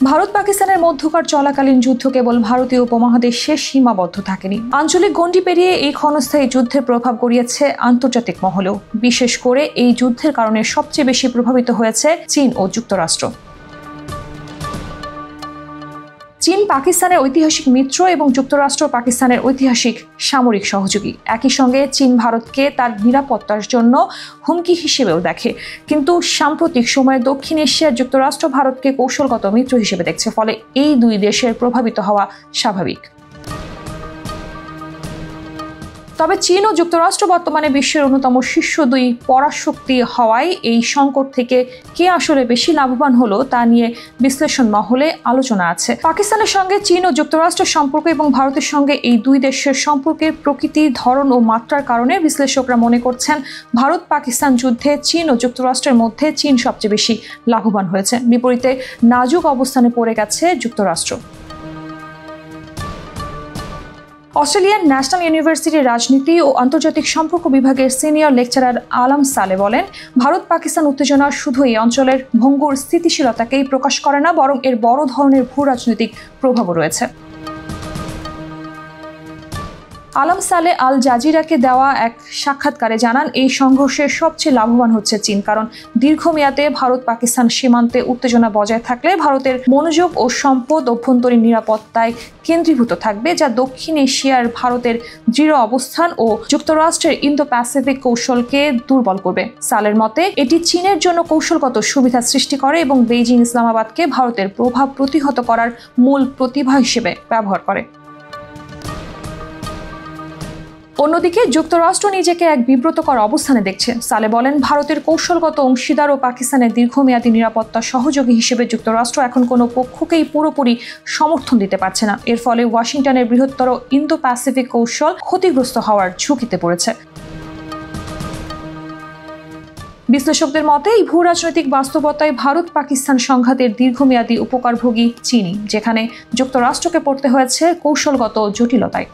ভারত পাকিস্তানের মধ্যকার চলাকালীন যুদ্ধ কেবল ভারতীয় উপমহাদেশে সীমাবদ্ধ থাকেনি। আঞ্চলিক গণ্ডি পেরিয়ে এই ক্ষণস্থায়ী যুদ্ধের প্রভাব গড়িয়েছে আন্তর্জাতিক মহলেও। বিশেষ করে এই যুদ্ধের কারণে সবচেয়ে বেশি প্রভাবিত হয়েছে চীন ও যুক্তরাষ্ট্র। চীন পাকিস্তানের ঐতিহাসিক মিত্র এবং যুক্তরাষ্ট্র পাকিস্তানের ঐতিহাসিক সামরিক সহযোগী। একই সঙ্গে চীন ভারতকে তার নিরাপত্তার জন্য হুমকি হিসেবেও দেখে, কিন্তু সাম্প্রতিক সময়ে দক্ষিণ এশিয়ার যুক্তরাষ্ট্র ভারতকে কৌশলগত মিত্র হিসেবে দেখছে, ফলে এই দুই দেশের প্রভাবিত হওয়া স্বাভাবিক। তবে চীন ও যুক্তরাষ্ট্র বর্তমানে বিশ্বের অন্যতম শীর্ষ দুই পরাশক্তি হওয়ায় এই সংকট থেকে কে আসলে বেশি লাভবান হলো তা নিয়ে বিশ্লেষণ মহলে আলোচনা আছে। পাকিস্তানের সঙ্গে চীন ও যুক্তরাষ্ট্রের সম্পর্ক এবং ভারতের সঙ্গে এই দুই দেশের সম্পর্কের প্রকৃতি, ধরন ও মাত্রার কারণে বিশ্লেষকরা মনে করছেন ভারত পাকিস্তান যুদ্ধে চীন ও যুক্তরাষ্ট্রের মধ্যে চীন সবচেয়ে বেশি লাভবান হয়েছে। বিপরীতে নাজুক অবস্থানে পড়ে গেছে যুক্তরাষ্ট্র। অস্ট্রেলিয়ান ন্যাশনাল ইউনিভার্সিটির রাজনীতি ও আন্তর্জাতিক সম্পর্ক বিভাগের সিনিয়র লেকচারার আলম সালে বলেন, ভারত পাকিস্তান উত্তেজনা শুধু এই অঞ্চলের ভঙ্গুর স্থিতিশীলতাকেই প্রকাশ করে না, বরং এর বড় ধরনের ভূ রাজনৈতিক প্রভাবও রয়েছে। আলম সালে আল জাজিরাকে দেওয়া এক সাক্ষাৎকারে জানান, এই সংঘর্ষের সবচেয়ে লাভবান হচ্ছে চীন, কারণ দীর্ঘমেয়াদে ভারত পাকিস্তান সীমান্তে উত্তেজনা বজায় থাকলে ভারতের মনোযোগ ও সম্পদ অভ্যন্তরীণ নিরাপত্তায় কেন্দ্রীভূত থাকবে, যা দক্ষিণ এশিয়ার ভারতের দৃঢ় অবস্থান ও যুক্তরাষ্ট্রের ইন্দো প্যাসিফিক কৌশলকে দুর্বল করবে। সালের মতে এটি চীনের জন্য কৌশলগত সুবিধা সৃষ্টি করে এবং বেইজিং ইসলামাবাদকে ভারতের প্রভাব প্রতিহত করার মূল প্রতিভা হিসেবে ব্যবহার করে। অন্যদিকে যুক্তরাষ্ট্র নিজেকে এক বিব্রতকর অবস্থানে দেখছে। সালে বলেন, ভারতের কৌশলগত অংশীদার ও পাকিস্তানের দীর্ঘমেয়াদী নিরাপত্তা সহযোগী হিসেবে যুক্তরাষ্ট্র এখন কোনো পক্ষকেই পুরোপুরি সমর্থন দিতে পারছে না। এর ফলে ওয়াশিংটনের বৃহত্তর ইন্দো প্যাসিফিক কৌশল ক্ষতিগ্রস্ত হওয়ার ঝুঁকিতে পড়েছে। বিশ্লেষকদের মতে এই ভূ রাজনৈতিক বাস্তবতায় ভারত পাকিস্তান সংঘাতের দীর্ঘমেয়াদী উপকারভোগী চীনই, যেখানে যুক্তরাষ্ট্রকে পড়তে হয়েছে কৌশলগত জটিলতায়।